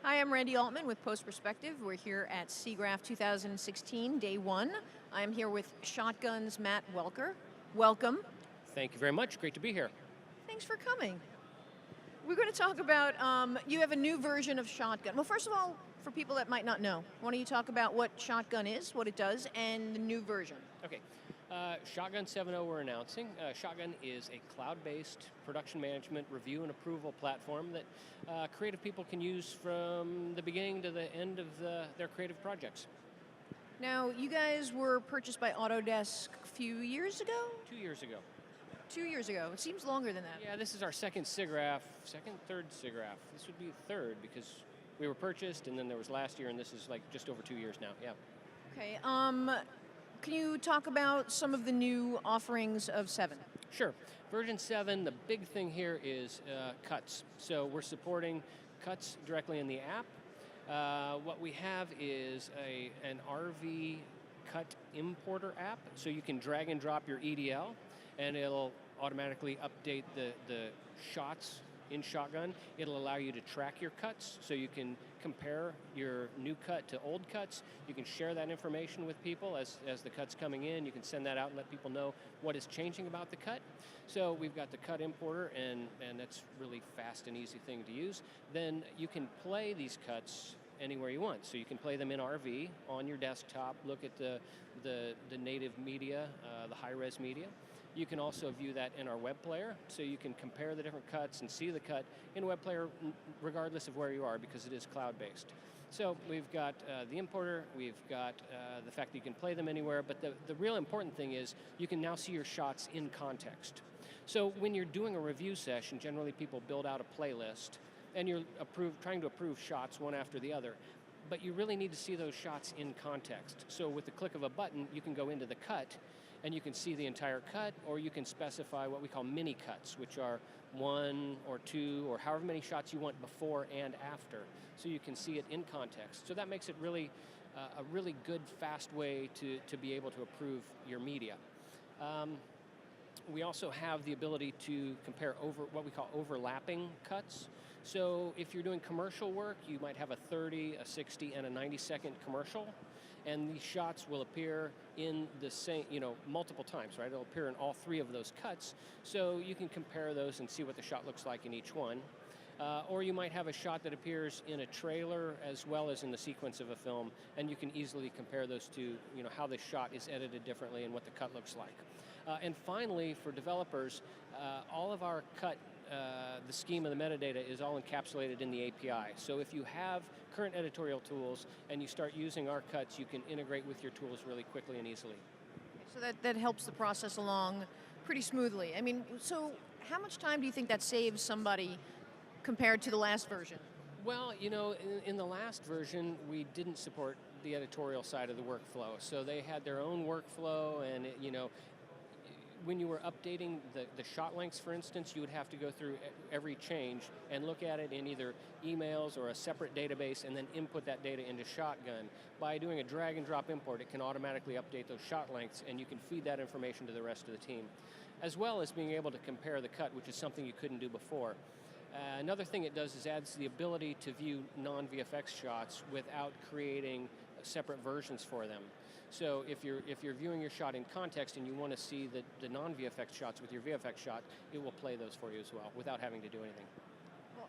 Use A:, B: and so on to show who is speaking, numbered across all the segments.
A: Hi, I'm Randy Altman with Post Perspective. We're here at Siggraph 2016, day one. I'm here with Shotgun's Matt Welker. Welcome.
B: Thank you very much. Great to be here.
A: Thanks for coming. We're going to talk about, you have a new version of Shotgun. Well, first of all, for people that might not know, why don't you talk about what Shotgun is, what it does, and the new version?
B: Okay. Shotgun 7.0 we're announcing. Shotgun is a cloud-based production management review and approval platform that creative people can use from the beginning to the end of their creative projects.
A: Now, you guys were purchased by Autodesk a few years ago?
B: 2 years ago.
A: 2 years ago. It seems longer than that.
B: Yeah, this is our third Siggraph. This would be third because we were purchased and then there was last year, and this is like just over 2 years now, yeah.
A: Okay, can you talk about some of the new offerings of 7?
B: Sure. Version 7, the big thing here is cuts. So we're supporting cuts directly in the app. What we have is an RV cut importer app, so you can drag and drop your EDL, and it'll automatically update the shots in Shotgun. It'll allow you to track your cuts, so you can compare your new cut to old cuts. You can share that information with people as the cut's coming in. You can send that out and let people know what is changing about the cut. So we've got the cut importer, and that's really fast and easy thing to use. Then you can play these cuts anywhere you want. So you can play them in RV, on your desktop, look at the native media, the high-res media. You can also view that in our web player, so you can compare the different cuts and see the cut in a web player regardless of where you are, because it is cloud-based. So we've got the importer, we've got the fact that you can play them anywhere, but the real important thing is you can now see your shots in context. So when you're doing a review session, generally people build out a playlist, and you're trying to approve shots one after the other. But you really need to see those shots in context. So with the click of a button, you can go into the cut, and you can see the entire cut, or you can specify what we call mini cuts, which are 1 or 2 or however many shots you want before and after, so you can see it in context. So that makes it really a really good, fast way to be able to approve your media. We also have the ability to compare what we call overlapping cuts. So if you're doing commercial work, you might have a 30, a 60, and a 90-second commercial, and these shots will appear in the same, multiple times, right? It'll appear in all 3 of those cuts, so you can compare those and see what the shot looks like in each one. Or you might have a shot that appears in a trailer as well as in the sequence of a film, and you can easily compare those two, how the shot is edited differently and what the cut looks like. And finally, for developers, all of our cut, the scheme of the metadata is all encapsulated in the API. So if you have current editorial tools and you start using our cuts, you can integrate with your tools really quickly and easily.
A: So that helps the process along pretty smoothly. I mean, so how much time do you think that saves somebody compared to the last version?
B: Well, in the last version, we didn't support the editorial side of the workflow. So they had their own workflow, and when you were updating the shot lengths, for instance, you would have to go through every change and look at it in either emails or a separate database and then input that data into Shotgun. By doing a drag and drop import, it can automatically update those shot lengths, and you can feed that information to the rest of the team, as well as being able to compare the cut, which is something you couldn't do before. Another thing it does is adds the ability to view non-VFX shots without creating separate versions for them. So if you're viewing your shot in context and you want to see the non-VFX shots with your VFX shot, it will play those for you as well without having to do anything.
A: Well,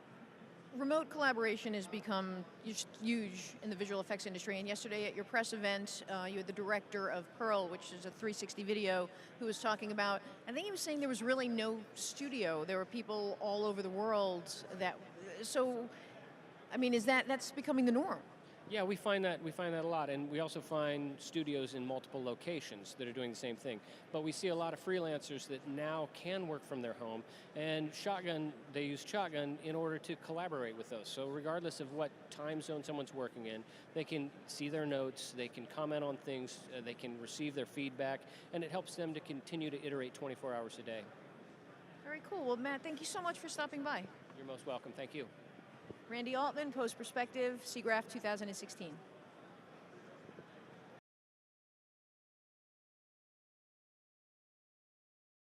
A: remote collaboration has become huge in the visual effects industry, and yesterday at your press event, you had the director of Pearl, which is a 360 video, who was talking about, I think he was saying there was really no studio. There were people all over the world so, I mean, that's becoming the norm?
B: Yeah, we find that a lot, and we also find studios in multiple locations that are doing the same thing. But we see a lot of freelancers that now can work from their home, and they use Shotgun in order to collaborate with those. So regardless of what time zone someone's working in, they can see their notes, they can comment on things, they can receive their feedback, and it helps them to continue to iterate 24 hours a day.
A: Very cool. Well, Matt, thank you so much for stopping by.
B: You're most welcome. Thank you.
A: Randy Altman, Post Perspective, Siggraph 2016.